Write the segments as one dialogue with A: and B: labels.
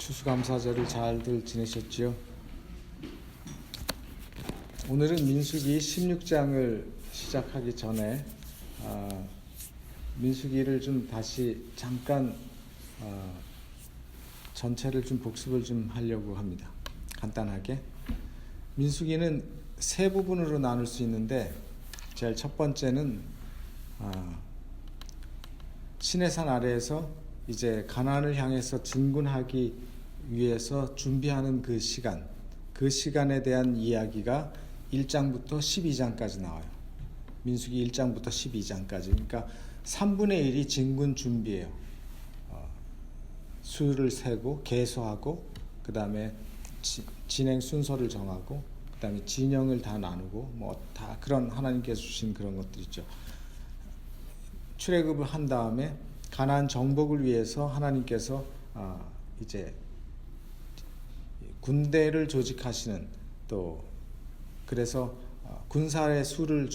A: 추수감사절을 잘들 지내셨지요? 오늘은 민수기 16장을 시작하기 전에 민수기를 좀 다시 잠깐 전체를 좀 복습을 좀 하려고 합니다. 간단하게. 민수기는 세 부분으로 나눌 수 있는데 제일 첫 번째는 시내산 아래에서 이제 가나안을 향해서 진군하기 위해서 준비하는 그 시간에 대한 이야기가 1장부터 12장까지 나와요. 민수기 1장부터 12장까지. 그러니까 3분의 1이 진군 준비예요. 수를 세고 계수하고 그 다음에 진행 순서를 정하고 그 다음에 진영을 다 나누고 뭐 다 그런 하나님께서 주신 그런 것들 있죠. 출애굽을 한 다음에 가나안 정복을 위해서 하나님께서 이제 군대를 조직하시는, 또 그래서 군사의 수를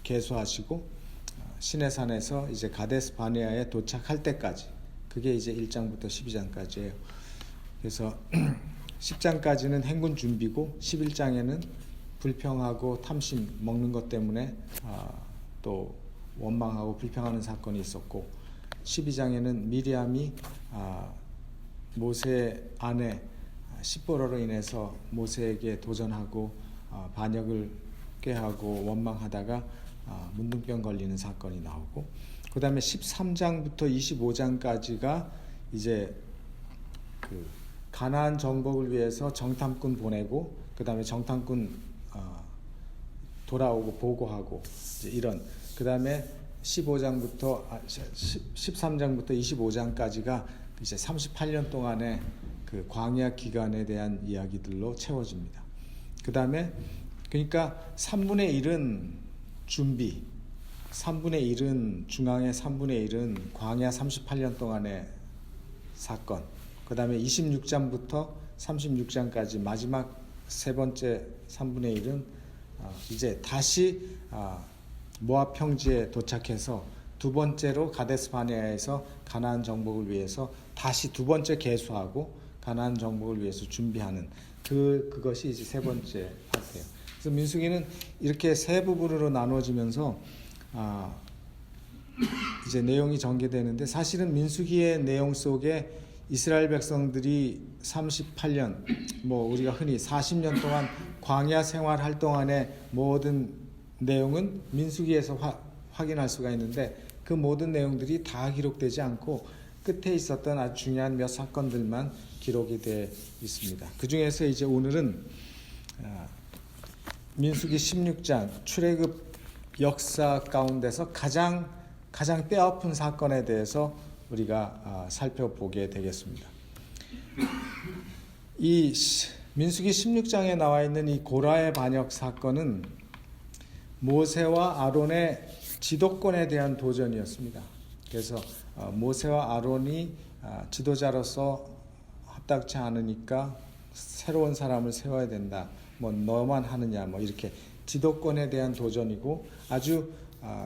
A: 계수하시고 시내산에서 이제 가데스 바네아에 도착할 때까지, 그게 이제 1장부터 12장까지예요. 그래서 10장까지는 행군 준비고 11장에는 불평하고 탐심 먹는 것 때문에 또 원망하고 불평하는 사건이 있었고, 12장에는 미리암이 모세의 아내 십보라로 인해서 모세에게 도전하고 반역을 꾀하고 원망하다가 문둥병 걸리는 사건이 나오고, 그 다음에 13장부터 25장까지가 이제 그 가나안 정복을 위해서 정탐꾼 보내고 그 다음에 정탐꾼 돌아오고 보고하고 이제 이런, 그 다음에 13장부터 25장까지가 이제 38년 동안의 그 광야 기간에 대한 이야기들로 채워집니다. 그 다음에 그러니까 3분의 1은 준비, 3분의 1은 중앙의 3분의 1은 광야 38년 동안의 사건, 그 다음에 26장부터 36장까지 마지막 세 번째 3분의 1은 이제 다시 모압 평지에 도착해서 두 번째로 가데스 바네아에서 가나안 정복을 위해서 다시 두 번째 계수하고 가나안 정복을 위해서 준비하는 그것이 이제 세 번째 파트예요. 그래서 민수기는 이렇게 세 부분으로 나누어지면서 이제 내용이 전개되는데, 사실은 민수기의 내용 속에 이스라엘 백성들이 38년, 뭐 우리가 흔히 40년 동안 광야 생활할 동안의 모든 내용은 민수기에서 확인할 수가 있는데, 그 모든 내용들이 다 기록되지 않고 끝에 있었던 아주 중요한 몇 사건들만 기록이 되어 있습니다. 그 중에서 이제 오늘은 민수기 16장 출애굽 역사 가운데서 가장 뼈아픈 사건에 대해서 우리가 살펴보게 되겠습니다. 이 민수기 16장에 나와 있는 이 고라의 반역 사건은 모세와 아론의 지도권에 대한 도전이었습니다. 그래서 모세와 아론이 지도자로서 합당치 않으니까 새로운 사람을 세워야 된다, 뭐 너만 하느냐, 뭐 이렇게 지도권에 대한 도전이고, 아주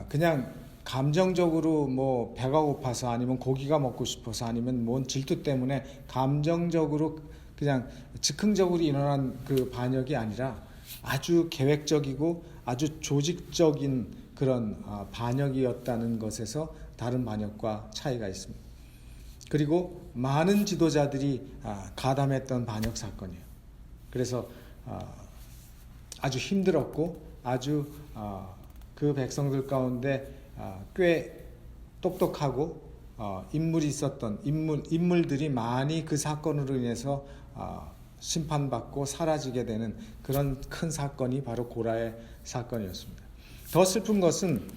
A: 그냥 감정적으로 뭐 배가 고파서 아니면 고기가 먹고 싶어서 아니면 뭔 질투 때문에 감정적으로 그냥 즉흥적으로 일어난 그 반역이 아니라 아주 계획적이고 아주 조직적인 그런 반역이었다는 것에서 다른 반역과 차이가 있습니다. 그리고 많은 지도자들이 가담했던 반역 사건이에요. 그래서 아주 힘들었고 아주 그 백성들 가운데 꽤 똑똑하고 인물이 있었던 인물들이 많이 그 사건으로 인해서 심판받고 사라지게 되는 그런 큰 사건이 바로 고라의 사건이었습니다. 더 슬픈 것은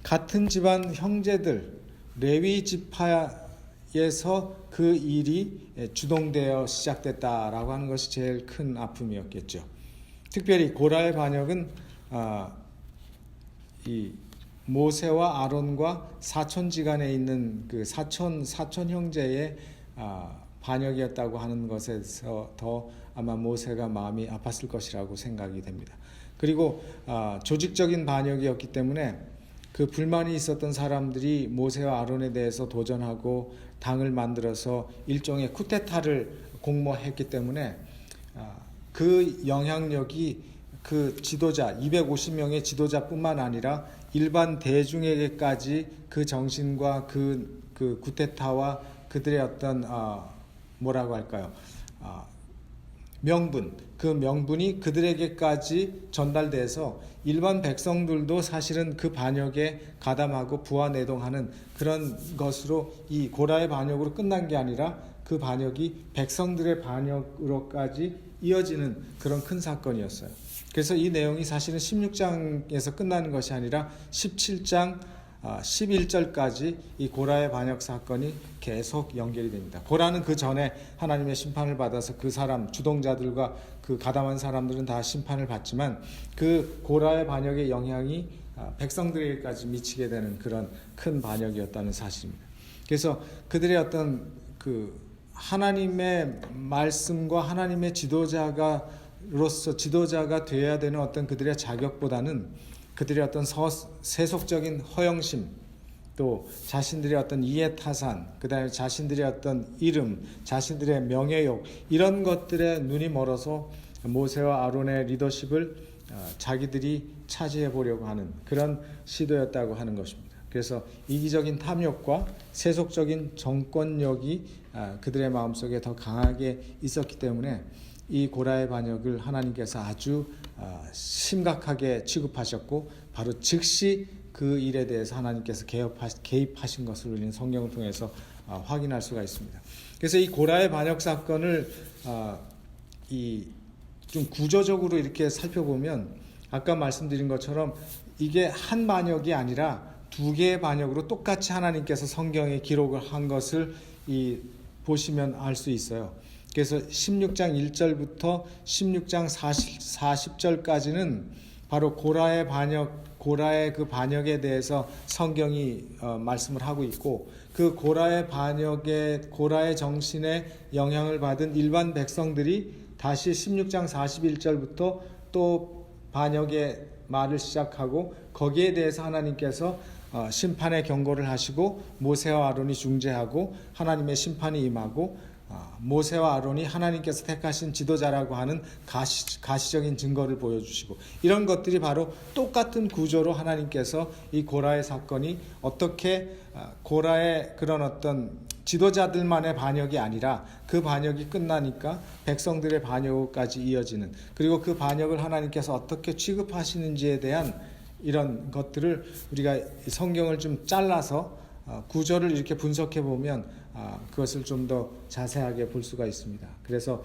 A: 같은 집안 형제들 레위 지파에서 그 일이 주동되어 시작됐다라고 하는 것이 제일 큰 아픔이었겠죠. 특별히 고라의 반역은 이 모세와 아론과 사촌지간에 있는 그 사촌 형제의 반역이었다고 하는 것에서 더 아마 모세가 마음이 아팠을 것이라고 생각이 됩니다. 그리고 조직적인 반역이었기 때문에 그 불만이 있었던 사람들이 모세와 아론에 대해서 도전하고 당을 만들어서 일종의 쿠데타를 공모했기 때문에 그 영향력이 그 지도자 250명의 지도자뿐만 아니라 일반 대중에게까지 그 정신과 그 쿠데타와 그들의 어떤 뭐라고 할까요? 명분, 그 명분이 그들에게까지 전달돼서 일반 백성들도 사실은 그 반역에 가담하고 부하내동하는 그런 것으로 이 고라의 반역으로 끝난 게 아니라 그 반역이 백성들의 반역으로까지 이어지는 그런 큰 사건이었어요. 그래서 이 내용이 사실은 16장에서 끝나는 것이 아니라 17장 11절까지 이 고라의 반역 사건이 계속 연결이 됩니다. 고라는 그 전에 하나님의 심판을 받아서 그 사람 주동자들과 그 가담한 사람들은 다 심판을 받지만 그 고라의 반역의 영향이 백성들에게까지 미치게 되는 그런 큰 반역이었다는 사실입니다. 그래서 그들의 어떤 그 하나님의 말씀과 하나님의 지도자가 되어야 되는 어떤 그들의 자격보다는 그들의 어떤 세속적인 허영심, 또 자신들의 어떤 이해타산, 그 다음에 자신들의 어떤 이름, 자신들의 명예욕, 이런 것들에 눈이 멀어서 모세와 아론의 리더십을 자기들이 차지해 보려고 하는 그런 시도였다고 하는 것입니다. 그래서 이기적인 탐욕과 세속적인 정권력이 그들의 마음속에 더 강하게 있었기 때문에 이 고라의 반역을 하나님께서 아주 심각하게 취급하셨고 바로 즉시 그 일에 대해서 하나님께서 개입하신 것을 우리는 성경을 통해서 확인할 수가 있습니다. 그래서 이 고라의 반역 사건을 좀 구조적으로 이렇게 살펴보면 아까 말씀드린 것처럼 이게 한 반역이 아니라 두 개의 반역으로 똑같이 하나님께서 성경에 기록을 한 것을 보시면 알 수 있어요. 그래서 16장 1절부터 16장 40절까지는 바로 고라의 그 반역에 대해서 성경이 말씀을 하고 있고 그 고라의 정신에 영향을 받은 일반 백성들이 다시 16장 41절부터 또 반역의 말을 시작하고 거기에 대해서 하나님께서 심판의 경고를 하시고 모세와 아론이 중재하고 하나님의 심판이 임하고 모세와 아론이 하나님께서 택하신 지도자라고 하는 가시적인 증거를 보여주시고 이런 것들이 바로 똑같은 구조로 하나님께서 이 고라의 사건이 어떻게 고라의 그런 어떤 지도자들만의 반역이 아니라 그 반역이 끝나니까 백성들의 반역까지 이어지는 그리고 그 반역을 하나님께서 어떻게 취급하시는지에 대한 이런 것들을 우리가 성경을 좀 잘라서 구조를 이렇게 분석해 보면 그것을 좀 더 자세하게 볼 수가 있습니다. 그래서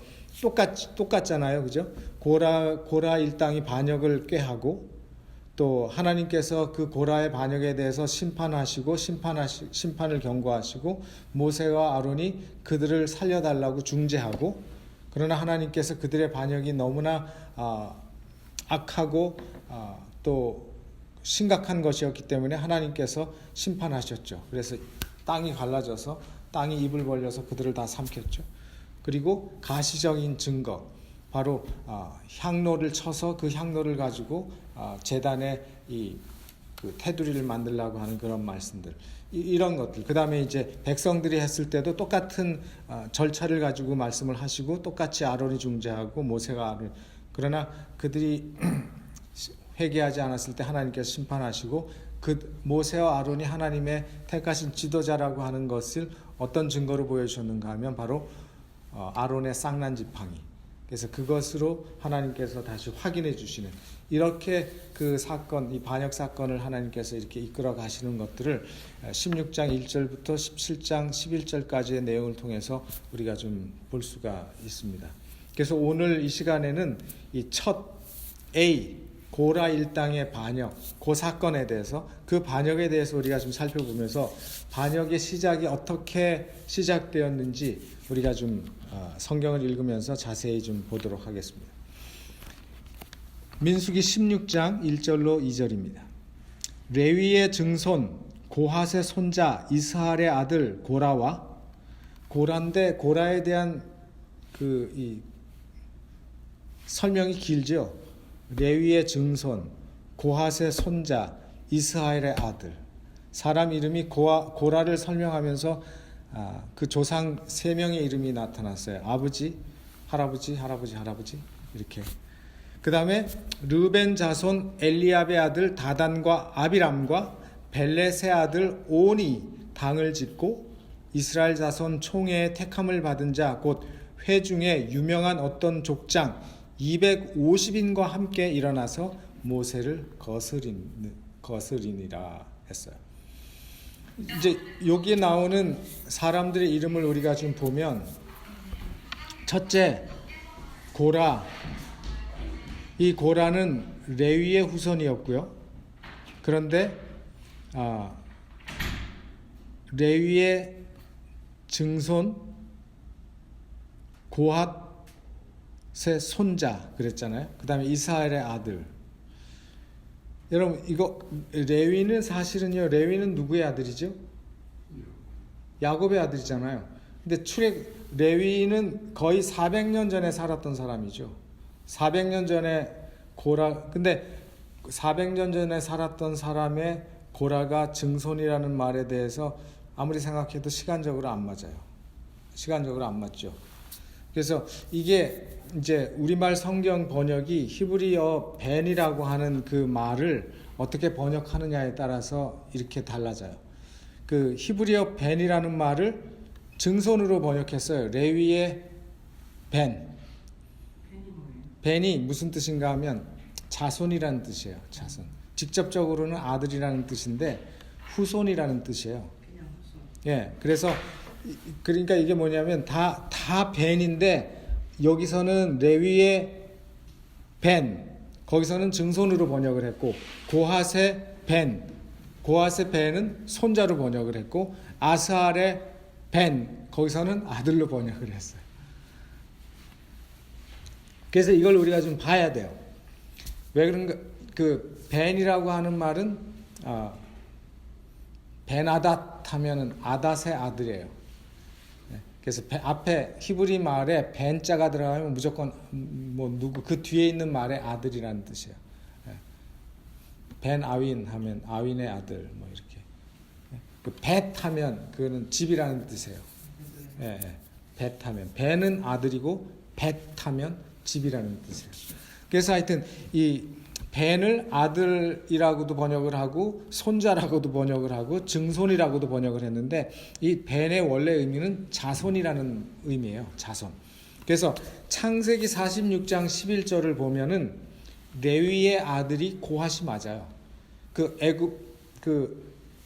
A: 똑같잖아요, 그죠? 고라 일당이 반역을 꾀하고 또 하나님께서 그 고라의 반역에 대해서 심판하시고 심판을 경고하시고 모세와 아론이 그들을 살려달라고 중재하고 그러나 하나님께서 그들의 반역이 너무나 악하고 또 심각한 것이었기 때문에 하나님께서 심판하셨죠. 그래서 땅이 갈라져서 땅이 입을 벌려서 그들을 다 삼켰죠. 그리고 가시적인 증거, 바로 향로를 쳐서 그 향로를 가지고 제단에 그 테두리를 만들려고 하는 그런 말씀들, 이런 것들. 그 다음에 이제 백성들이 했을 때도 똑같은 절차를 가지고 말씀을 하시고 똑같이 아론이 중재하고 모세가 아론. 그러나 그들이 회개하지 않았을 때 하나님께서 심판하시고 그 모세와 아론이 하나님의 택하신 지도자라고 하는 것을 어떤 증거로 보여주셨는가 하면 바로 아론의 쌍난 지팡이. 그래서 그것으로 하나님께서 다시 확인해 주시는 이렇게 그 사건, 이 반역 사건을 하나님께서 이렇게 이끌어 가시는 것들을 16장 1절부터 17장 11절까지의 내용을 통해서 우리가 좀 볼 수가 있습니다. 그래서 오늘 이 시간에는 이 첫 A 고라 일당의 반역, 그 사건에 대해서 그 반역에 대해서 우리가 좀 살펴보면서 반역의 시작이 어떻게 시작되었는지 우리가 좀 성경을 읽으면서 자세히 좀 보도록 하겠습니다. 민수기 16장 1절로 2절입니다. 레위의 증손 고핫의 손자 이스할의 아들 고라와 고라인데 고라에 대한 이 설명이 길죠. 레위의 증손 고핫의 손자 이스라엘의 아들. 사람 이름이 고라를 설명하면서 그 조상 세 명의 이름이 나타났어요. 아버지, 할아버지, 할아버지, 할아버지 이렇게. 그 다음에 르벤 자손 엘리압의 아들 다단과 아비람과 벨렛의 아들 온이 당을 짓고 이스라엘 자손 총회의 택함을 받은 자 곧 회중에 유명한 어떤 족장 250인과 함께 일어나서 모세를 거스리니라 했어요. 이제 여기에 나오는 사람들의 이름을 우리가 좀 보면, 첫째 고라. 이 고라는 레위의 후손이었고요. 그런데 레위의 증손 고핫의 손자 그랬잖아요. 그 다음에 이스라엘의 아들. 여러분, 이거 레위는 사실은요, 레위는 누구의 아들이죠? 야곱의 아들이잖아요. 근데 레위는 거의 400년 전에 살았던 사람이죠. 400년 전에 근데 400년 전에 살았던 사람의 고라가 증손이라는 말에 대해서 아무리 생각해도 시간적으로 안 맞아요. 시간적으로 안 맞죠. 그래서 이게 이제 우리말 성경 번역이 히브리어 벤이라고 하는 그 말을 어떻게 번역하느냐에 따라서 이렇게 달라져요. 그 히브리어 벤이라는 말을 증손으로 번역했어요. 레위의 벤. 벤이 무슨 뜻인가 하면 자손이라는 뜻이에요. 자손. 직접적으로는 아들이라는 뜻인데 후손이라는 뜻이에요. 예, 그래서 그러니까 이게 뭐냐면 다 벤인데 여기서는 레위의 벤, 거기서는 증손으로 번역을 했고 고핫의 벤은 손자로 번역을 했고 아스알의 벤, 거기서는 아들로 번역을 했어요. 그래서 이걸 우리가 좀 봐야 돼요. 왜 그런가? 그 벤이라고 하는 말은 벤아닷 하면은 아닷의 아들이에요. 그래서 앞에 히브리 말에 벤자가 들어가면 무조건 그 뒤에 있는 말의 아들이라는 뜻이에요. 벤 아윈 하면 아윈의 아들 뭐 이렇게. 그 벳 하면 그거는 집이라는 뜻이에요. 벳 하면 벤은 아들이고 벳 하면 집이라는 뜻이에요. 그래서 하여튼 이 벤을 아들이라고도 번역을 하고 손자라고도 번역을 하고 증손이라고도 번역을 했는데 이 벤의 원래 의미는 자손이라는 의미예요. 자손. 그래서 창세기 46장 11절을 보면은 레위의 아들이 고핫이 맞아요. 그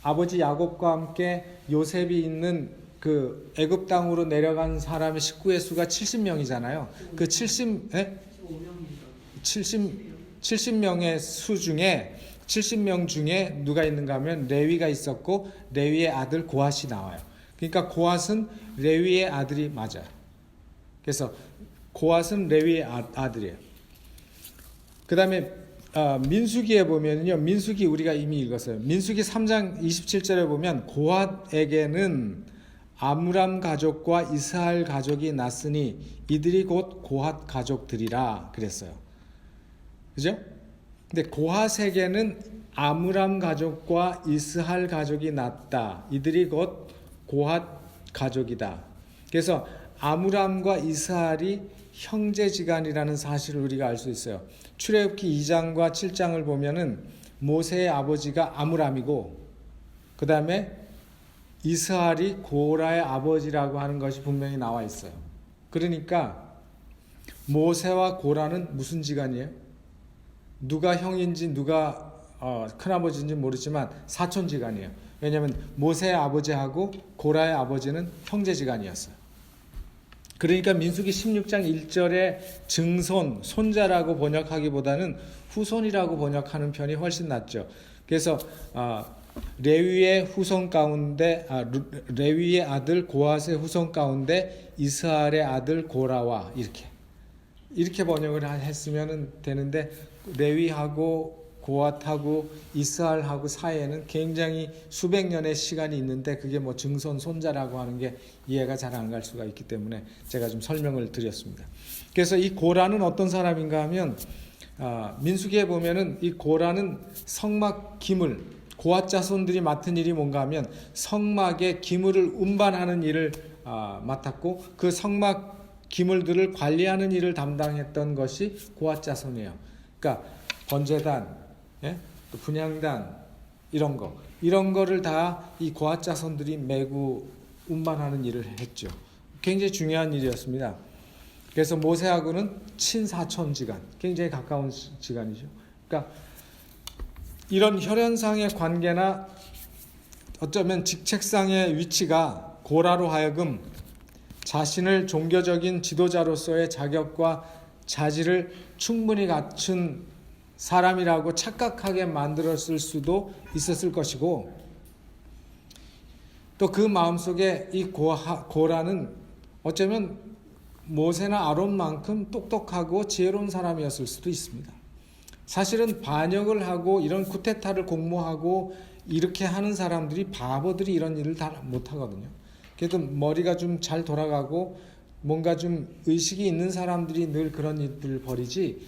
A: 아버지 야곱과 함께 요셉이 있는 그 애굽 땅으로 내려간 사람의 식구의 수가 70명이잖아요. 그 70명의 수 중에 70명 중에 누가 있는가 하면 레위가 있었고 레위의 아들 고핫이 나와요. 그러니까 고핫은 레위의 아들이 맞아요. 그래서 고핫은 레위의 아들이에요. 그 다음에 민수기에 보면요, 민수기 우리가 이미 읽었어요. 민수기 3장 27절에 보면 고핫에게는 아므람 가족과 이스라엘 가족이 났으니 이들이 곧 고핫 가족들이라 그랬어요. 그죠? 근데 고핫에게는 아므람 가족과 이스라엘 가족이 났다. 이들이 곧 고핫 가족이다. 그래서 아므람과 이스라엘이 형제지간이라는 사실을 우리가 알 수 있어요. 출애굽기 2장과 7장을 보면은 모세의 아버지가 아므람이고 그 다음에 이스라엘이 고라의 아버지라고 하는 것이 분명히 나와 있어요. 그러니까 모세와 고라는 무슨 지간이에요? 누가 형인지 누가 큰아버지인지 모르지만 사촌지간이에요. 왜냐하면 모세의 아버지하고 고라의 아버지는 형제지간이었어요. 그러니까 민수기 16장 1절에 증손, 손자라고 번역하기보다는 후손이라고 번역하는 편이 훨씬 낫죠. 그래서 레위의 후손 가운데 레위의 아들 고핫의 후손 가운데 이스라엘의 아들 고라와 이렇게 번역을 했으면 되는데 레위하고 고핫하고 이스라엘하고 사이에는 굉장히 수백 년의 시간이 있는데 그게 뭐 증손 손자라고 하는 게 이해가 잘 안 갈 수가 있기 때문에 제가 좀 설명을 드렸습니다. 그래서 이 고라는 어떤 사람인가 하면 민수기에 보면은 이 고라는 성막 기물, 고앗 자손들이 맡은 일이 뭔가 하면 성막의 기물을 운반하는 일을 맡았고, 그 성막 기물들을 관리하는 일을 담당했던 것이 고앗 자손이에요. 그러니까 번제단, 또 분향단 이런 거를 다 이 고앗 자손들이 메고 운반하는 일을 했죠. 굉장히 중요한 일이었습니다. 그래서 모세하고는 친사촌지간, 굉장히 가까운 지간이죠. 그러니까 이런 혈연상의 관계나 어쩌면 직책상의 위치가 고라로 하여금 자신을 종교적인 지도자로서의 자격과 자질을 충분히 갖춘 사람이라고 착각하게 만들었을 수도 있었을 것이고, 또 그 마음속에 이 고라는 어쩌면 모세나 아론만큼 똑똑하고 지혜로운 사람이었을 수도 있습니다. 사실은 반역을 하고 이런 쿠데타를 공모하고 이렇게 하는 사람들이, 바보들이 이런 일을 다 못하거든요. 그래도 머리가 좀 잘 돌아가고 뭔가 좀 의식이 있는 사람들이 늘 그런 일들을 벌이지,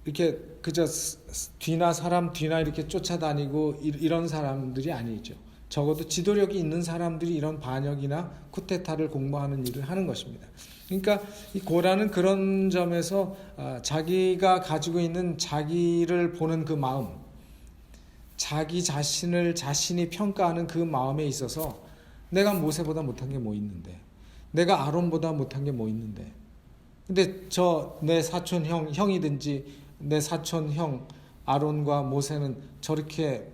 A: 이렇게 그저 사람 뒤나 이렇게 쫓아다니고 이런 사람들이 아니죠. 적어도 지도력이 있는 사람들이 이런 반역이나 쿠데타를 공모하는 일을 하는 것입니다. 그러니까 이 고라는 그런 점에서 자기가 가지고 있는 자기를 보는 그 마음, 자기 자신을 자신이 평가하는 그 마음에 있어서 내가 모세보다 못한 게 뭐 있는데, 내가 아론보다 못한 게 뭐 있는데, 근데 내 사촌 형이든지 내 사촌 형 아론과 모세는 저렇게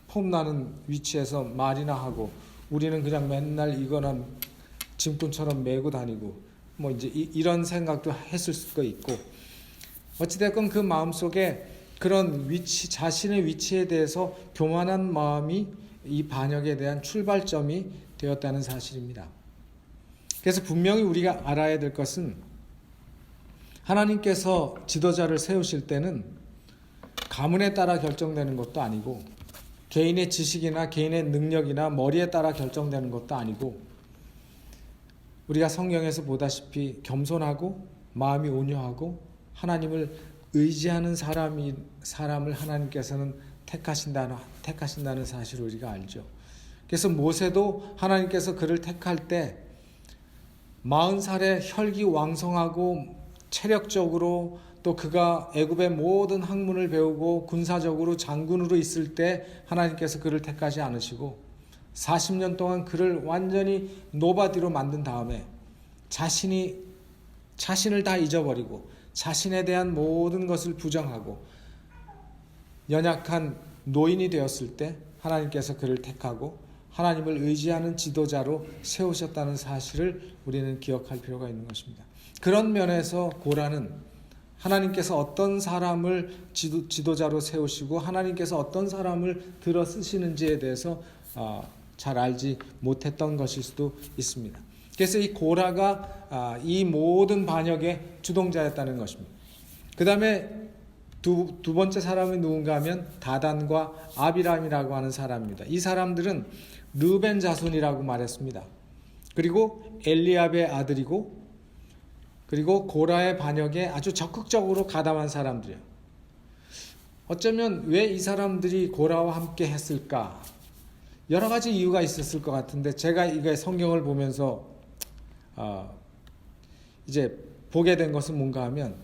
A: 폼나는 위치에서 말이나 하고 우리는 그냥 맨날 이거나 짐꾼처럼 메고 다니고 뭐 이제 이런 생각도 했을 수도 있고, 어찌됐건 그 마음속에 그런 위치, 자신의 위치에 대해서 교만한 마음이 이 반역에 대한 출발점이 되었다는 사실입니다. 그래서 분명히 우리가 알아야 될 것은, 하나님께서 지도자를 세우실 때는 가문에 따라 결정되는 것도 아니고, 개인의 지식이나 개인의 능력이나 머리에 따라 결정되는 것도 아니고, 우리가 성경에서 보다시피 겸손하고 마음이 온유하고 하나님을 의지하는 사람을 하나님께서는 택하신다는 사실을 우리가 알죠. 그래서 모세도 하나님께서 그를 택할 때 40살에 혈기왕성하고 체력적으로, 또 그가 애굽의 모든 학문을 배우고 군사적으로 장군으로 있을 때 하나님께서 그를 택하지 않으시고 40년 동안 그를 완전히 노바디로 만든 다음에 자신을 다 잊어버리고 자신에 대한 모든 것을 부정하고 연약한 노인이 되었을 때 하나님께서 그를 택하고 하나님을 의지하는 지도자로 세우셨다는 사실을 우리는 기억할 필요가 있는 것입니다. 그런 면에서 고라는 하나님께서 어떤 사람을 지도자로 세우시고 하나님께서 어떤 사람을 들어 쓰시는지에 대해서 잘 알지 못했던 것일 수도 있습니다. 그래서 이 고라가 이 모든 반역의 주동자였다는 것입니다. 그 다음에 두 번째 사람이 누군가 하면 다단과 아비람이라고 하는 사람입니다. 이 사람들은 르벤 자손이라고 말했습니다. 그리고 엘리압의 아들이고, 그리고 고라의 반역에 아주 적극적으로 가담한 사람들이에요. 어쩌면 왜 이 사람들이 고라와 함께 했을까? 여러 가지 이유가 있었을 것 같은데, 제가 이게 성경을 보면서 이제 보게 된 것은 뭔가 하면,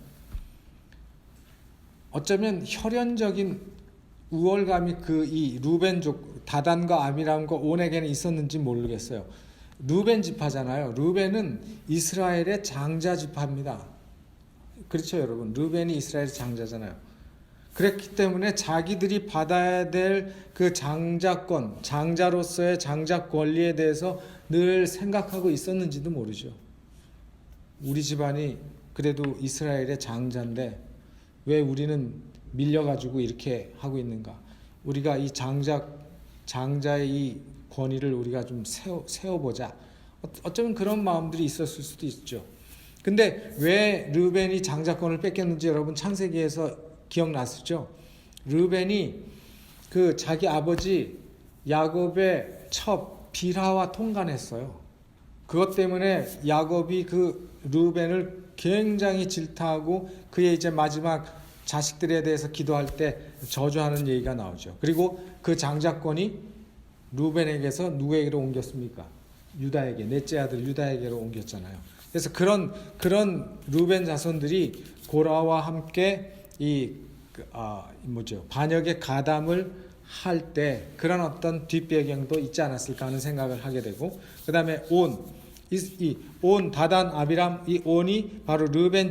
A: 어쩌면 혈연적인 우월감이 이 루벤족 다단과 아비람과 온에게는 있었는지 모르겠어요. 루벤 지파잖아요. 루벤은 이스라엘의 장자 지파입니다. 그렇죠, 여러분. 루벤이 이스라엘의 장자잖아요. 그랬기 때문에 자기들이 받아야 될 그 장자권, 장자로서의 장자 권리에 대해서 늘 생각하고 있었는지도 모르죠. 우리 집안이 그래도 이스라엘의 장자인데 왜 우리는 밀려가지고 이렇게 하고 있는가? 우리가 이 장자의 이 권위를 우리가 좀 세워보자. 어쩌면 그런 마음들이 있었을 수도 있죠. 근데 왜 르벤이 장자권을 뺏겼는지 여러분 창세기에서 기억났었죠? 르벤이 그 자기 아버지 야곱의 첩 빌하와 통간했어요. 그것 때문에 야곱이 그 르우벤을 굉장히 질타하고 그의 이제 마지막 자식들에 대해서 기도할 때 저주하는 얘기가 나오죠. 그리고 그 장자권이 르우벤에게서 누구에게로 옮겼습니까? 유다에게, 넷째 아들 유다에게로 옮겼잖아요. 그래서 그런 르우벤 자손들이 고라와 함께 반역의 가담을 할 때 그런 어떤 뒷배경도 있지 않았을까 하는 생각을 하게 되고, 그 다음에 온, 다단, 아비람, 이 온이 바로 르우벤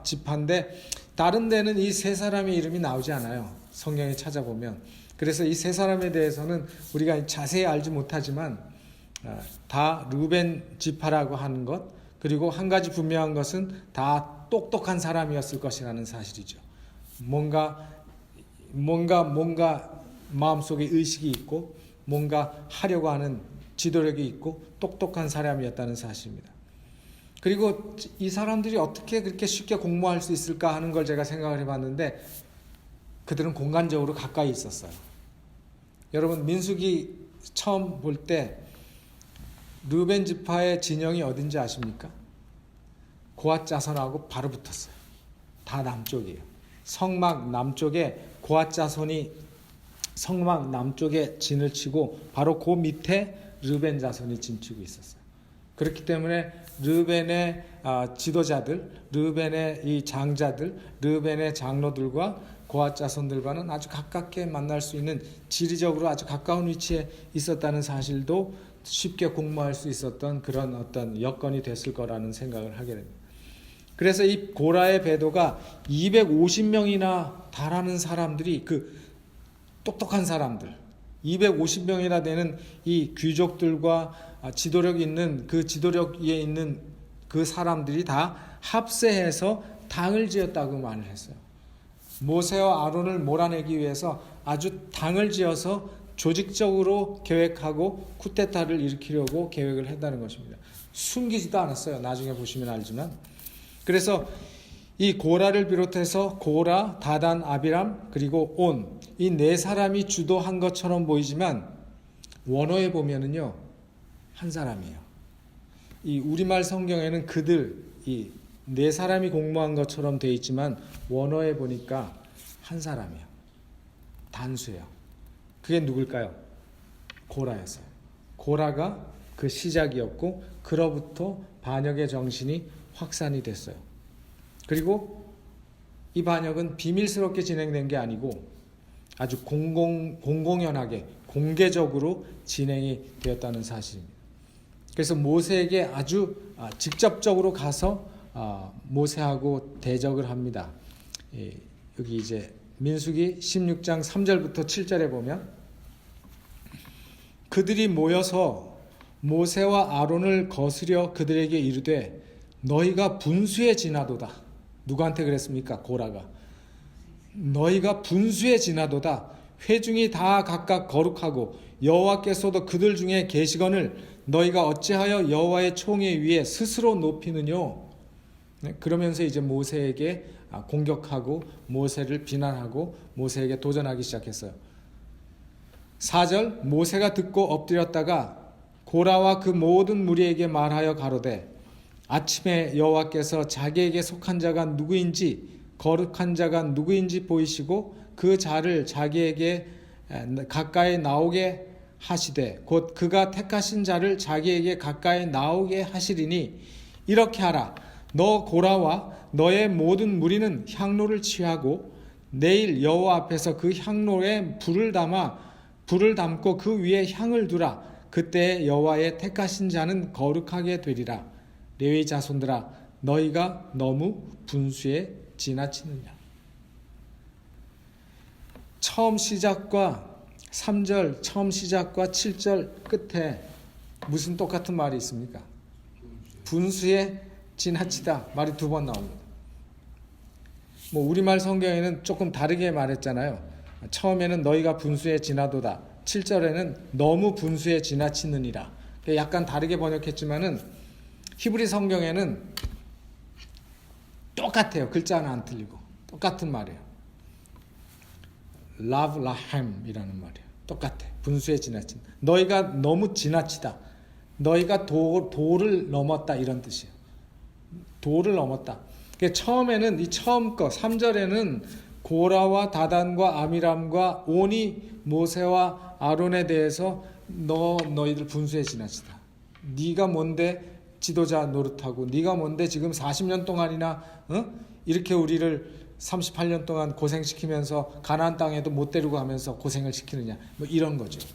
A: 지파인데 다른 데는 이 세 사람의 이름이 나오지 않아요. 성경에 찾아보면. 그래서 이 세 사람에 대해서는 우리가 자세히 알지 못하지만 다 르우벤 지파라고 하는 것, 그리고 한 가지 분명한 것은 다 똑똑한 사람이었을 것이라는 사실이죠. 뭔가 마음속에 의식이 있고 뭔가 하려고 하는 지도력이 있고 똑똑한 사람이었다는 사실입니다. 그리고 이 사람들이 어떻게 그렇게 쉽게 공모할 수 있을까 하는 걸 제가 생각을 해봤는데 그들은 공간적으로 가까이 있었어요. 여러분, 민수기 처음 볼 때 르우벤 지파의 진영이 어딘지 아십니까? 고앗 자손하고 바로 붙었어요. 다 남쪽이에요. 성막 남쪽에 고앗 자손이 성막 남쪽에 진을 치고 바로 그 밑에 르우벤 자손이 진치고 있었어요. 그렇기 때문에 르우벤의 지도자들, 르우벤의 이 장자들, 르우벤의 장로들과 고앗 자손들과는 아주 가깝게 만날 수 있는, 지리적으로 아주 가까운 위치에 있었다는 사실도 쉽게 공모할 수 있었던 그런 어떤 여건이 됐을 거라는 생각을 하게 됩니다. 그래서 이 고라의 배도가 250명이나 달하는 사람들이, 그 똑똑한 사람들, 250명이나 되는 이 귀족들과 지도력이 있는 그 지도력에 있는 그 사람들이 다 합세해서 당을 지었다고 말을 했어요. 모세와 아론을 몰아내기 위해서 아주 당을 지어서 조직적으로 계획하고 쿠데타를 일으키려고 계획을 했다는 것입니다. 숨기지도 않았어요. 나중에 보시면 알지만. 그래서 이 고라를 비롯해서 고라, 다단, 아비람, 그리고 온, 이 네 사람이 주도한 것처럼 보이지만 원어에 보면은요, 한 사람이에요. 이 우리말 성경에는 이 네 사람이 공모한 것처럼 되어 있지만 원어에 보니까 한 사람이에요. 단수예요. 그게 누굴까요? 고라였어요. 고라가 그 시작이었고 그로부터 반역의 정신이 확산이 됐어요. 그리고 이 반역은 비밀스럽게 진행된 게 아니고 아주 공공연하게 공개적으로 진행이 되었다는 사실입니다. 그래서 모세에게 아주 직접적으로 가서 모세하고 대적을 합니다. 여기 이제 민수기 16장 3절부터 7절에 보면 그들이 모여서 모세와 아론을 거스려 그들에게 이르되 너희가 분수에 지나도다. 누구한테 그랬습니까? 고라가. 너희가 분수에 지나도다. 회중이 다 각각 거룩하고 여호와께서도 그들 중에 계시거늘 너희가 어찌하여 여호와의 총회 위에 스스로 높이느뇨. 그러면서 이제 모세에게 공격하고 모세를 비난하고 모세에게 도전하기 시작했어요. 4절 모세가 듣고 엎드렸다가 고라와 그 모든 무리에게 말하여 가로되 아침에 여호와께서 자기에게 속한 자가 누구인지 거룩한 자가 누구인지 보이시고 그 자를 자기에게 가까이 나오게 하시되 곧 그가 택하신 자를 자기에게 가까이 나오게 하시리니 이렇게 하라. 너 고라와 너의 모든 무리는 향로를 취하고 내일 여호와 앞에서 그 향로에 불을 담고 그 위에 향을 두라. 그때 여호와의 택하신 자는 거룩하게 되리라. 레위 자손들아 너희가 너무 분수에 지나치느냐. 처음 시작과 3절 처음 시작과 7절 끝에 무슨 똑같은 말이 있습니까? 분수에 지나치다 말이 두 번 나옵니다. 우리말 성경에는 조금 다르게 말했잖아요. 처음에는 너희가 분수에 지나도다. 7절에는 너무 분수에 지나치느니라. 약간 다르게 번역했지만은 히브리 성경에는 똑같아요. 글자 하나 안 틀리고 똑같은 말이에요. 라브 라햄이라는 말이에요. 똑같아. 분수에 지나친. 너희가 너무 지나치다. 너희가 도를 넘었다 이런 뜻이에요. 도를 넘었다. 처음에는 이 처음 거 3절에는 고라와 다단과 아미람과 온이 모세와 아론에 대해서 너희들 분수에 지나치다. 네가 뭔데 지도자 노릇하고 네가 뭔데 지금 40년 동안이나 이렇게 우리를 38년 동안 고생시키면서 가나안 땅에도 못 데리고 가면서 고생을 시키느냐 뭐 이런 거죠.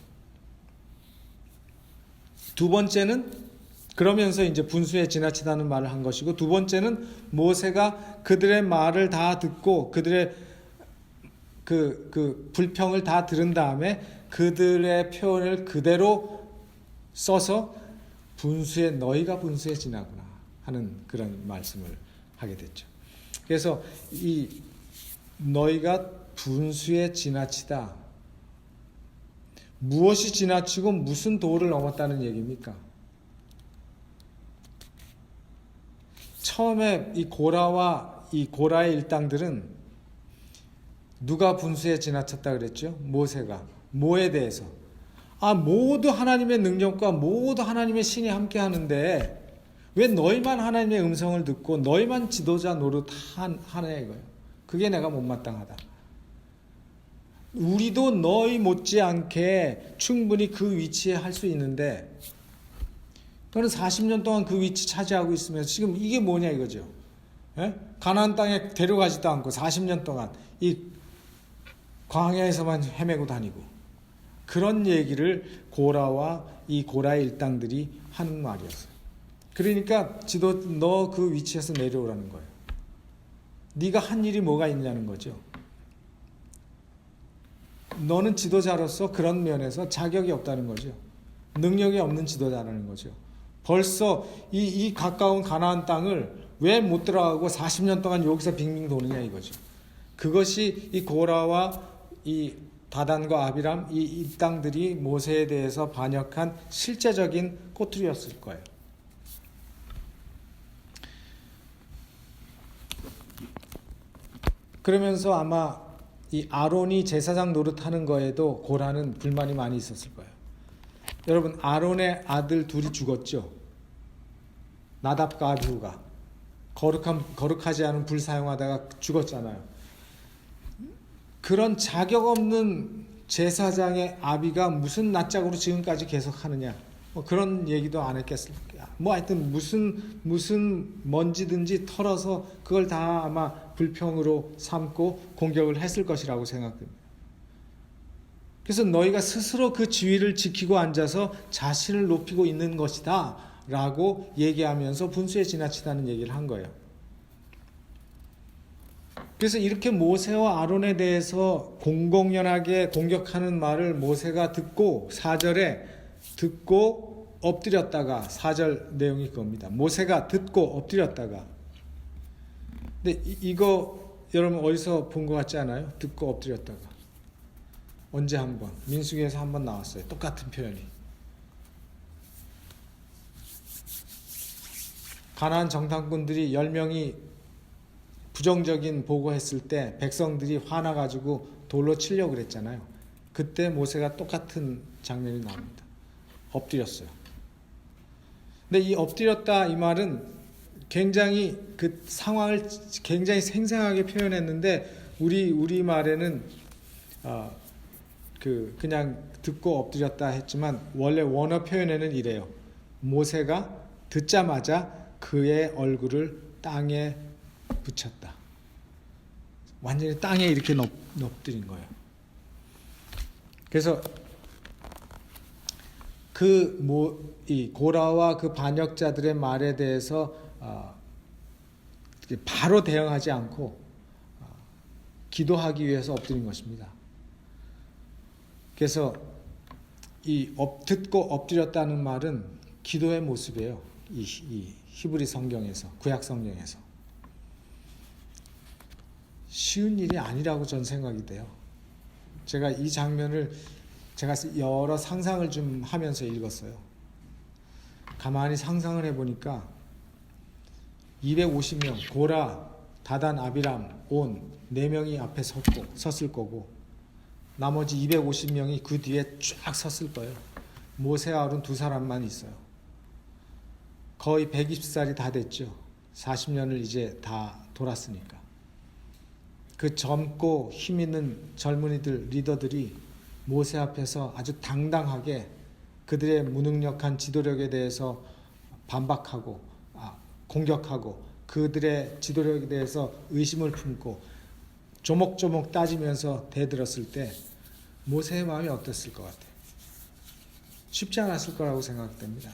A: 두 번째는 그러면서 이제 분수에 지나치다는 말을 한 것이고, 두 번째는 모세가 그들의 말을 다 듣고 그들의 그 불평을 다 들은 다음에 그들의 표현을 그대로 써서 너희가 분수에 지나구나 하는 그런 말씀을 하게 됐죠. 그래서 이 너희가 분수에 지나치다, 무엇이 지나치고 무슨 도를 넘었다는 얘기입니까? 처음에 이 고라의 일당들은 누가 분수에 지나쳤다 그랬죠? 모세가. 뭐에 대해서? 모두 하나님의 능력과 모두 하나님의 신이 함께 하는데 왜 너희만 하나님의 음성을 듣고 너희만 지도자 노릇 하냐 이거예요. 그게 내가 못마땅하다. 우리도 너희 못지않게 충분히 그 위치에 할 수 있는데 너는 40년 동안 그 위치 차지하고 있으면서 지금 이게 뭐냐 이거죠. 가나안 땅에 데려가지도 않고 40년 동안 이 광야에서만 헤매고 다니고, 그런 얘기를 고라와 이 고라의 일당들이 하는 말이었어요. 그러니까 너 그 위치에서 내려오라는 거예요. 네가 한 일이 뭐가 있냐는 거죠. 너는 지도자로서 그런 면에서 자격이 없다는 거죠. 능력이 없는 지도자라는 거죠. 벌써 이 가까운 가나안 땅을 왜 못 들어가고 40년 동안 여기서 빙빙 도느냐 이거죠. 그것이 이 고라와 이 다단과 아비람 이 땅들이 모세에 대해서 반역한 실제적인 꼬투리였을 거예요. 그러면서 아마 이 아론이 제사장 노릇하는 거에도 고라는 불만이 많이 있었을 거예요. 여러분, 아론의 아들 둘이 죽었죠. 나답과 아비후가 거룩하지 않은 불 사용하다가 죽었잖아요. 그런 자격 없는 제사장의 아비가 무슨 낯짝으로 지금까지 계속 하느냐, 그런 얘기도 안 했겠습니까? 하여튼 무슨 먼지든지 털어서 그걸 다 아마 불평으로 삼고 공격을 했을 것이라고 생각됩니다. 그래서 너희가 스스로 그 지위를 지키고 앉아서 자신을 높이고 있는 것이다 라고 얘기하면서 분수에 지나치다는 얘기를 한 거예요. 그래서 이렇게 모세와 아론에 대해서 공공연하게 공격하는 말을 모세가 듣고 4절에 듣고 엎드렸다가, 4절 내용이 그겁니다. 모세가 듣고 엎드렸다가. 근데 이거 여러분 어디서 본 것 같지 않아요? 듣고 엎드렸다가. 언제 한번 민수기에서 한번 나왔어요. 똑같은 표현이. 가나안 정탐꾼들이 10명이 부정적인 보고했을 때 백성들이 화나가지고 돌로 치려고 그랬잖아요. 그때 모세가 똑같은 장면이 나옵니다. 엎드렸어요. 근데 이 엎드렸다 이 말은 굉장히 그 상황을 굉장히 생생하게 표현했는데 우리 말에는 그냥 듣고 엎드렸다 했지만 원래 원어 표현에는 이래요. 모세가 듣자마자 그의 얼굴을 땅에 붙였다. 완전히 땅에 이렇게 엎드린 거예요. 그래서 이 고라와 그 반역자들의 말에 대해서 바로 대응하지 않고 기도하기 위해서 엎드린 것입니다. 그래서 이 듣고 엎드렸다는 말은 기도의 모습이에요. 이 히브리 성경에서, 구약 성경에서. 쉬운 일이 아니라고 전 생각이 돼요. 제가 이 장면을 여러 상상을 좀 하면서 읽었어요. 가만히 상상을 해보니까 250명, 고라, 다단, 아비람, 온 4명이 앞에 섰을 거고 나머지 250명이 그 뒤에 쫙 섰을 거예요. 모세와 아론 2사람만 있어요. 거의 120살이 다 됐죠. 40년을 이제 다 돌았으니까. 그 젊고 힘 있는 젊은이들, 리더들이 모세 앞에서 아주 당당하게 그들의 무능력한 지도력에 대해서 반박하고 공격하고 그들의 지도력에 대해서 의심을 품고 조목조목 따지면서 대들었을 때 모세의 마음이 어땠을 것 같아요? 쉽지 않았을 거라고 생각됩니다.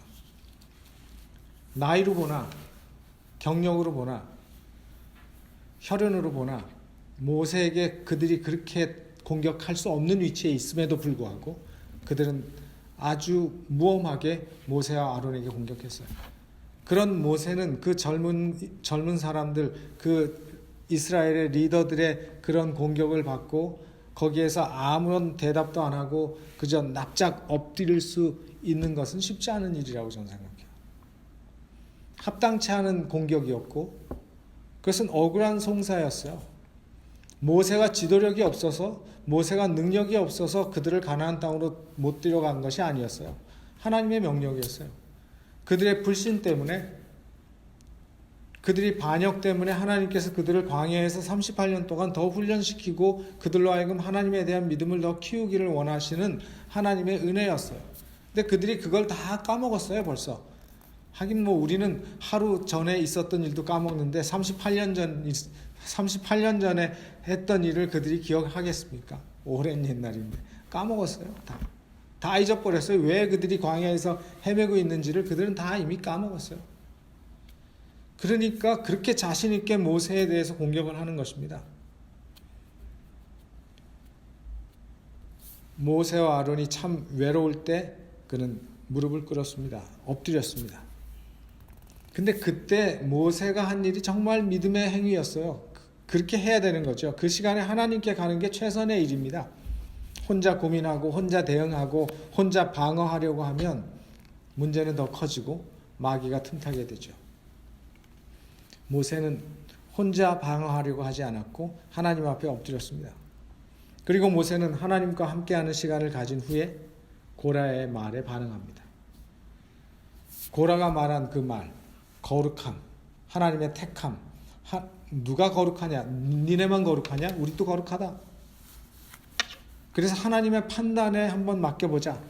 A: 나이로 보나 경력으로 보나 혈연으로 보나 모세에게 그들이 그렇게 공격할 수 없는 위치에 있음에도 불구하고 그들은 아주 무엄하게 모세와 아론에게 공격했어요. 그런 모세는 그 젊은 사람들, 그 이스라엘의 리더들의 그런 공격을 받고 거기에서 아무런 대답도 안 하고 그저 납작 엎드릴 수 있는 것은 쉽지 않은 일이라고 저는 생각해요. 합당치 않은 공격이었고 그것은 억울한 송사였어요. 모세가 지도력이 없어서, 모세가 능력이 없어서 그들을 가나안 땅으로 못 데려간 것이 아니었어요. 하나님의 명령이었어요. 그들의 불신 때문에, 그들이 반역 때문에 하나님께서 그들을 광야에서 38년 동안 더 훈련시키고 그들로 하여금 하나님에 대한 믿음을 더 키우기를 원하시는 하나님의 은혜였어요. 근데 그들이 그걸 다 까먹었어요, 벌써. 하긴 뭐 우리는 하루 전에 있었던 일도 까먹는데 38년 전에 했던 일을 그들이 기억하겠습니까? 오랜 옛날인데 까먹었어요. 다 잊어버렸어요. 왜 그들이 광야에서 헤매고 있는지를 그들은 다 이미 까먹었어요. 그러니까 그렇게 자신 있게 모세에 대해서 공격을 하는 것입니다. 모세와 아론이 참 외로울 때 그는 무릎을 꿇었습니다. 엎드렸습니다. 근데 그때 모세가 한 일이 정말 믿음의 행위였어요. 그렇게 해야 되는 거죠. 그 시간에 하나님께 가는 게 최선의 일입니다. 혼자 고민하고 혼자 대응하고 혼자 방어하려고 하면 문제는 더 커지고 마귀가 틈타게 되죠. 모세는 혼자 방어하려고 하지 않았고 하나님 앞에 엎드렸습니다. 그리고 모세는 하나님과 함께하는 시간을 가진 후에 고라의 말에 반응합니다. 고라가 말한 그 말, 거룩함, 하나님의 택함, 누가 거룩하냐? 니네만 거룩하냐? 우리도 거룩하다. 그래서 하나님의 판단에 한번 맡겨보자.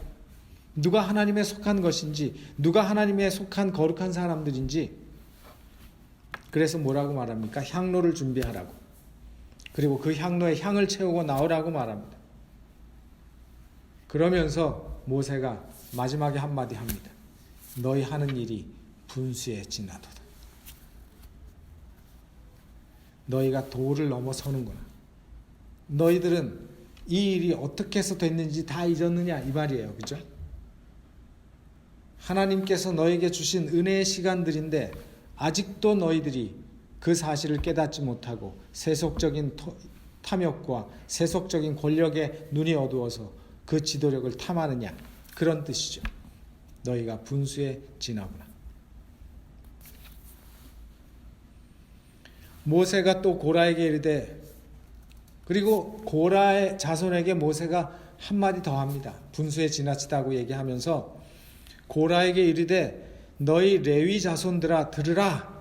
A: 누가 하나님에 속한 것인지, 누가 하나님에 속한 거룩한 사람들인지. 그래서 뭐라고 말합니까? 향로를 준비하라고. 그리고 그 향로에 향을 채우고 나오라고 말합니다. 그러면서 모세가 마지막에 한마디 합니다. 너희 하는 일이 분수에 지나도다. 너희가 도를 넘어서는구나. 너희들은 이 일이 어떻게 해서 됐는지 다 잊었느냐 이 말이에요. 그죠? 하나님께서 너에게 주신 은혜의 시간들인데 아직도 너희들이 그 사실을 깨닫지 못하고 세속적인 탐욕과 세속적인 권력에 눈이 어두워서 그 지도력을 탐하느냐 그런 뜻이죠. 너희가 분수에 지나구나. 모세가 또 고라에게 이르되 그리고 고라의 자손에게 모세가 한마디 더 합니다. 분수에 지나치다고 얘기하면서 고라에게 이르되 너희 레위 자손들아 들으라.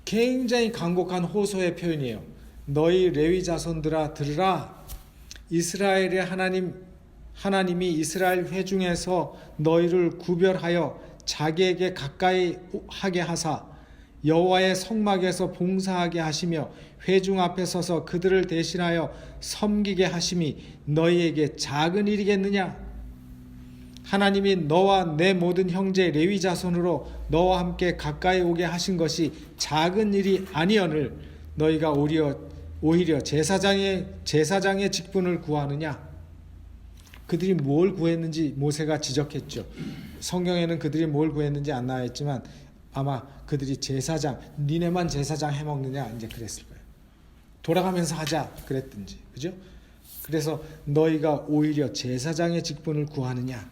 A: 굉장히 간곡한 호소의 표현이에요. 너희 레위 자손들아 들으라. 이스라엘의 하나님이 이스라엘 회중에서 너희를 구별하여 자기에게 가까이 하게 하사 여호와의 성막에서 봉사하게 하시며 회중 앞에 서서 그들을 대신하여 섬기게 하심이 너희에게 작은 일이겠느냐? 하나님이 너와 내 모든 형제 레위 자손으로 너와 함께 가까이 오게 하신 것이 작은 일이 아니오늘 너희가 오히려 제사장의 직분을 구하느냐? 그들이 뭘 구했는지 모세가 지적했죠. 성경에는 그들이 뭘 구했는지 안 나와 있지만 아마 그들이 제사장, 니네만 제사장 해먹느냐 이제 그랬을 거예요. 돌아가면서 하자 그랬든지, 그죠? 그래서 너희가 오히려 제사장의 직분을 구하느냐?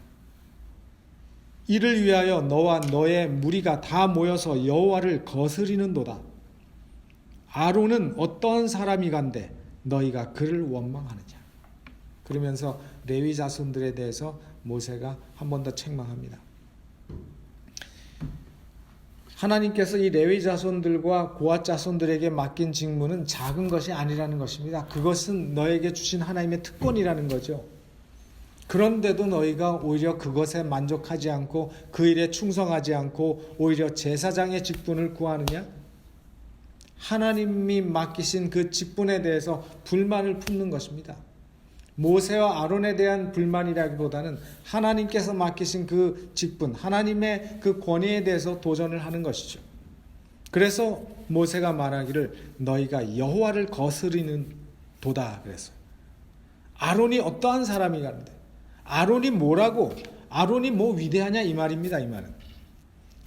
A: 이를 위하여 너와 너의 무리가 다 모여서 여호와를 거스리는도다. 아론은 어떠한 사람이간데 너희가 그를 원망하느냐? 그러면서 레위 자손들에 대해서 모세가 한 번 더 책망합니다. 하나님께서 이 레위 자손들과 고앗 자손들에게 맡긴 직무는 작은 것이 아니라는 것입니다. 그것은 너에게 주신 하나님의 특권이라는 거죠. 그런데도 너희가 오히려 그것에 만족하지 않고 그 일에 충성하지 않고 오히려 제사장의 직분을 구하느냐? 하나님이 맡기신 그 직분에 대해서 불만을 품는 것입니다. 모세와 아론에 대한 불만이라기보다는 하나님께서 맡기신 그 직분, 하나님의 그 권위에 대해서 도전을 하는 것이죠. 그래서 모세가 말하기를 너희가 여호와를 거스리는 도다 그랬어요. 아론이 어떠한 사람이냐는데 아론이 뭐라고? 아론이 뭐 위대하냐 이 말입니다. 이 말은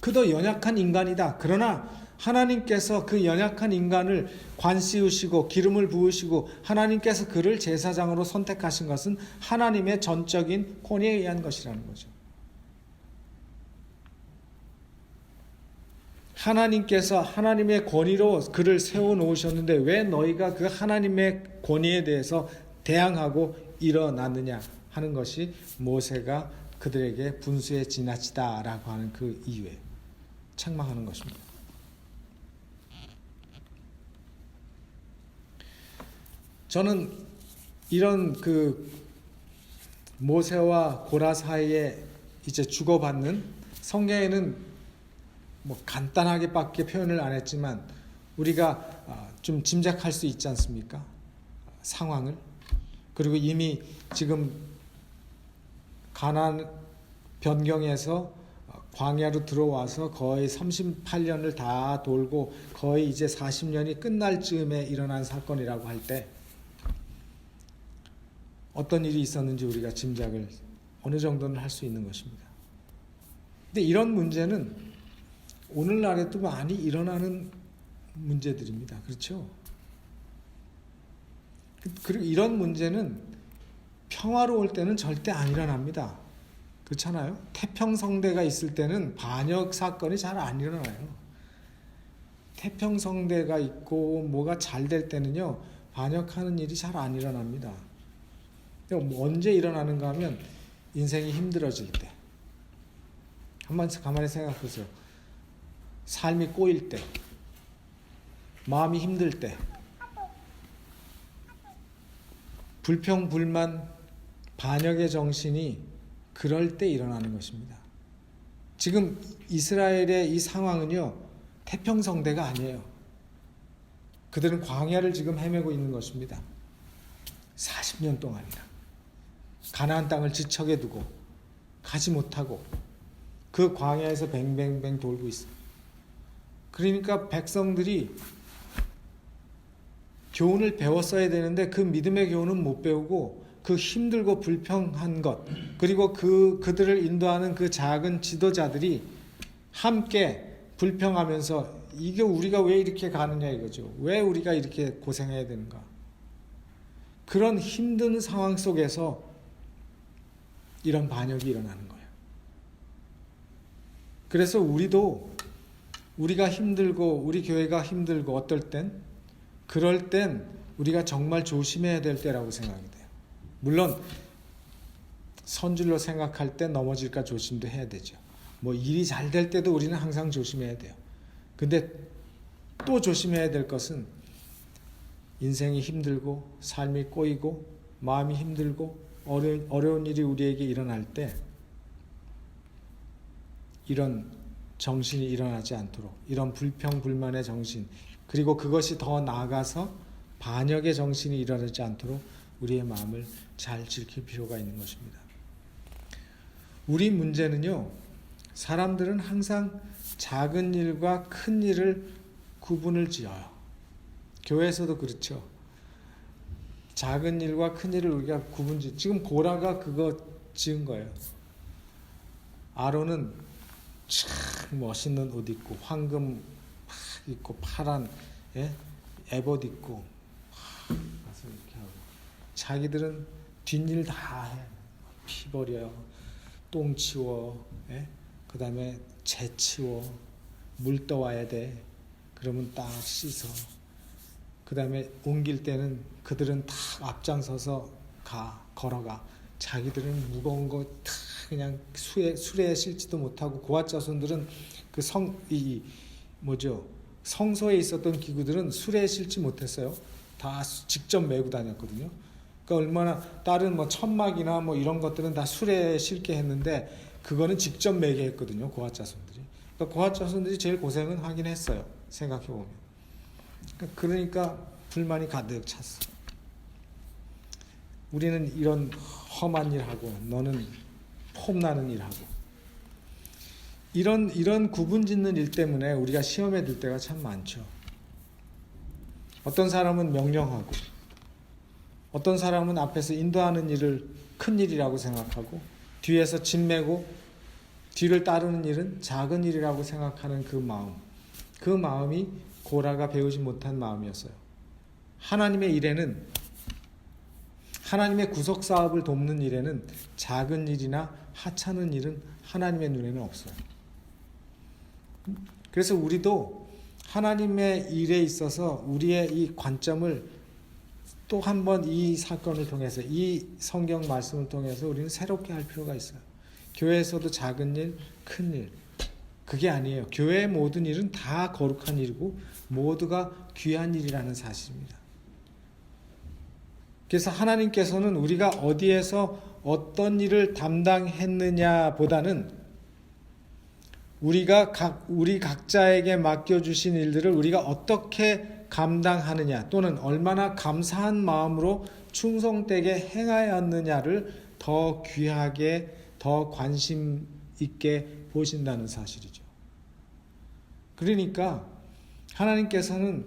A: 그도 연약한 인간이다. 그러나 하나님께서 그 연약한 인간을 관 씌우시고 기름을 부으시고 하나님께서 그를 제사장으로 선택하신 것은 하나님의 전적인 권위에 의한 것이라는 거죠. 하나님께서 하나님의 권위로 그를 세워놓으셨는데 왜 너희가 그 하나님의 권위에 대해서 대항하고 일어났느냐 하는 것이 모세가 그들에게 분수에 지나치다라고 하는 그 이유에 책망하는 것입니다. 저는 이런 그 모세와 고라 사이에 이제 주고받는 성경에는 뭐 간단하게밖에 표현을 안 했지만 우리가 좀 짐작할 수 있지 않습니까? 상황을. 그리고 이미 지금 가나안 변경에서 광야로 들어와서 거의 38년을 다 돌고 거의 이제 40년이 끝날 즈음에 일어난 사건이라고 할 때 어떤 일이 있었는지 우리가 짐작을 어느 정도는 할 수 있는 것입니다. 근데 이런 문제는 오늘날에도 많이 일어나는 문제들입니다. 그렇죠? 그리고 이런 문제는 평화로울 때는 절대 안 일어납니다. 그렇잖아요? 태평성대가 있을 때는 반역 사건이 잘 안 일어나요. 태평성대가 있고 뭐가 잘 될 때는요 반역하는 일이 잘 안 일어납니다. 언제 일어나는가 하면 인생이 힘들어질 때. 한번 가만히 생각해 보세요. 삶이 꼬일 때, 마음이 힘들 때, 불평, 불만, 반역의 정신이 그럴 때 일어나는 것입니다. 지금 이스라엘의 이 상황은요 태평성대가 아니에요. 그들은 광야를 지금 헤매고 있는 것입니다. 40년 동안이나 가나안 땅을 지척에 두고 가지 못하고 그 광야에서 뱅뱅뱅 돌고 있어요. 그러니까 백성들이 교훈을 배웠어야 되는데 그 믿음의 교훈은 못 배우고 그 힘들고 불평한 것 그리고 그들을 인도하는 그 작은 지도자들이 함께 불평하면서 이게 우리가 왜 이렇게 가느냐 이거죠. 왜 우리가 이렇게 고생해야 되는가. 그런 힘든 상황 속에서 이런 반역이 일어나는 거예요. 그래서 우리가 힘들고 우리 교회가 힘들고 어떨 땐 그럴 땐 우리가 정말 조심해야 될 때라고 생각이 돼요. 물론 선줄로 생각할 때 넘어질까 조심도 해야 되죠. 뭐 일이 잘 될 때도 우리는 항상 조심해야 돼요. 근데 또 조심해야 될 것은 인생이 힘들고 삶이 꼬이고 마음이 힘들고 어려운 일이 우리에게 일어날 때 이런 정신이 일어나지 않도록 이런 불평 불만의 정신 그리고 그것이 더 나아가서 반역의 정신이 일어나지 않도록 우리의 마음을 잘 지킬 필요가 있는 것입니다. 우리 문제는요 사람들은 항상 작은 일과 큰 일을 구분을 지어요. 교회에서도 그렇죠. 작은 일과 큰 일을 우리가 구분지. 지금 고라가 그거 지은 거예요. 아론은 참 멋있는 옷 입고 황금 입고 파란 에봇 입고 가서 이렇게 하고 자기들은 뒷일 다 해. 피 버려, 똥 치워, 그 다음에 재 치워, 물 떠와야 돼. 그러면 딱 씻어. 그 다음에 옮길 때는 그들은 다 앞장서서 걸어가. 자기들은 무거운 거 다 그냥 수레에 싣지도 못하고 고앗 자손들은 그 성소에 있었던 기구들은 수레에 싣지 못했어요. 다 직접 메고 다녔거든요. 그러니까 얼마나 다른 천막이나 이런 것들은 다 수레에 싣게 했는데 그거는 직접 메게 했거든요. 고앗 자손들이. 그러니까 고앗 자손들이 제일 고생은 하긴 했어요. 생각해 보면. 그러니까 불만이 가득 찼어. 우리는 이런 험한 일하고 너는 폼나는 일하고 이런 구분짓는 일 때문에 우리가 시험에 들 때가 참 많죠. 어떤 사람은 명령하고 어떤 사람은 앞에서 인도하는 일을 큰 일이라고 생각하고 뒤에서 짐 메고 뒤를 따르는 일은 작은 일이라고 생각하는 그 마음이 고라가 배우지 못한 마음이었어요. 하나님의 일에는, 하나님의 구속사업을 돕는 일에는 작은 일이나 하찮은 일은 하나님의 눈에는 없어요. 그래서 우리도 하나님의 일에 있어서 우리의 이 관점을 또 한 번 이 사건을 통해서, 이 성경 말씀을 통해서 우리는 새롭게 할 필요가 있어요. 교회에서도 작은 일, 큰 일, 그게 아니에요. 교회의 모든 일은 다 거룩한 일이고 모두가 귀한 일이라는 사실입니다. 그래서 하나님께서는 우리가 어디에서 어떤 일을 담당했느냐 보다는 우리 각자에게 맡겨주신 일들을 우리가 어떻게 감당하느냐 또는 얼마나 감사한 마음으로 충성되게 행하였느냐를 더 귀하게, 더 관심 있게 보신다는 사실이죠. 그러니까 하나님께서는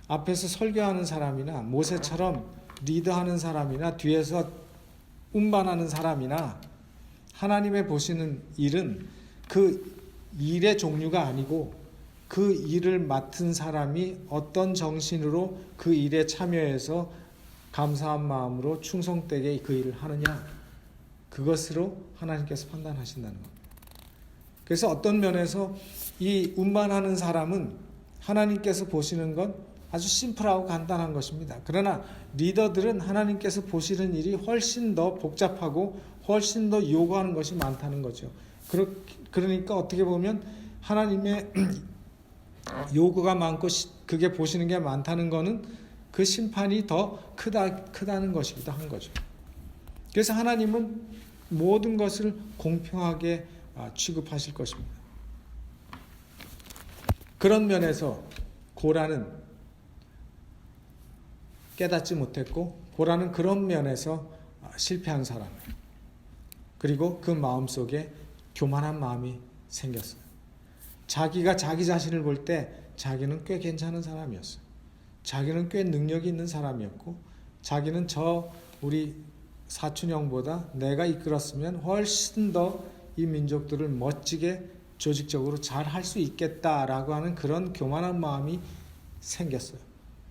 A: 앞에서 설교하는 사람이나 모세처럼 리더하는 사람이나 뒤에서 운반하는 사람이나 하나님의 보시는 일은 그 일의 종류가 아니고 그 일을 맡은 사람이 어떤 정신으로 그 일에 참여해서 감사한 마음으로 충성되게 그 일을 하느냐, 그것으로 하나님께서 판단하신다는 겁니다. 그래서 어떤 면에서 이 운반하는 사람은 하나님께서 보시는 건 아주 심플하고 간단한 것입니다. 그러나 리더들은 하나님께서 보시는 일이 훨씬 더 복잡하고 훨씬 더 요구하는 것이 많다는 거죠. 그러니까 어떻게 보면 하나님의 요구가 많고 그게 보시는 게 많다는 것은 그 심판이 더 크다는 것이기도 한 거죠. 그래서 하나님은 모든 것을 공평하게 취급하실 것입니다. 그런 면에서 고라는 깨닫지 못했고 고라는 그런 면에서 실패한 사람, 그리고 그 마음속에 교만한 마음이 생겼어요. 자기가 자기 자신을 볼 때 자기는 꽤 괜찮은 사람이었어요. 자기는 꽤 능력이 있는 사람이었고 자기는 우리 사촌형보다 내가 이끌었으면 훨씬 더 이 민족들을 멋지게 조직적으로 잘 할 수 있겠다라고 하는 그런 교만한 마음이 생겼어요.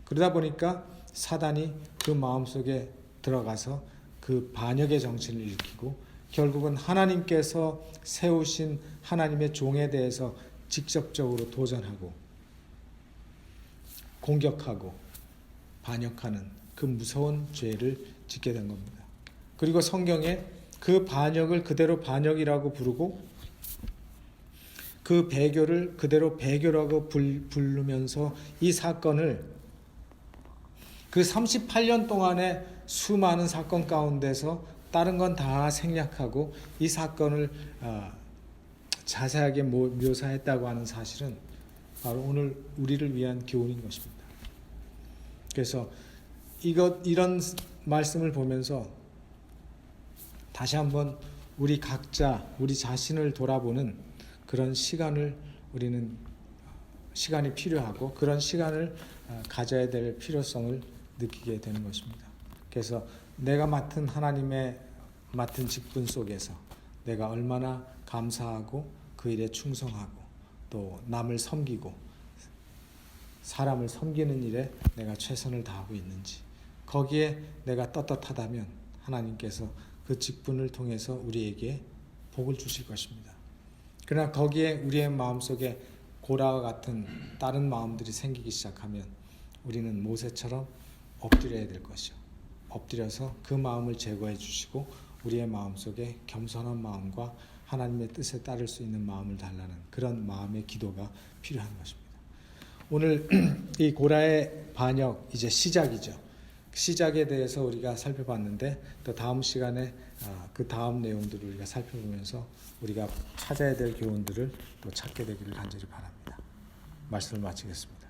A: 그러다 보니까 사단이 그 마음속에 들어가서 그 반역의 정신을 일으키고 결국은 하나님께서 세우신 하나님의 종에 대해서 직접적으로 도전하고 공격하고 반역하는 그 무서운 죄를 짓게 된 겁니다. 그리고 성경에 그 반역을 그대로 반역이라고 부르고 그 배교를 그대로 배교라고 부르면서 이 사건을 그 38년 동안의 수많은 사건 가운데서 다른 건 다 생략하고 이 사건을 자세하게 묘사했다고 하는 사실은 바로 오늘 우리를 위한 교훈인 것입니다. 그래서 이런 말씀을 보면서 다시 한번 우리 각자 우리 자신을 돌아보는 그런 시간이 필요하고 그런 시간을 가져야 될 필요성을 느끼게 되는 것입니다. 그래서 내가 하나님의 맡은 직분 속에서 내가 얼마나 감사하고 그 일에 충성하고 또 남을 섬기고 사람을 섬기는 일에 내가 최선을 다하고 있는지, 거기에 내가 떳떳하다면 하나님께서 그 직분을 통해서 우리에게 복을 주실 것입니다. 그러나 거기에 우리의 마음속에 고라와 같은 다른 마음들이 생기기 시작하면 우리는 모세처럼 엎드려야 될 것이요, 엎드려서 그 마음을 제거해 주시고 우리의 마음속에 겸손한 마음과 하나님의 뜻에 따를 수 있는 마음을 달라는 그런 마음의 기도가 필요한 것입니다. 오늘 이 고라의 반역 이제 시작이죠. 시작에 대해서 우리가 살펴봤는데 또 다음 시간에 그 다음 내용들을 우리가 살펴보면서 우리가 찾아야 될 교훈들을 또 찾게 되기를 간절히 바랍니다. 말씀을 마치겠습니다.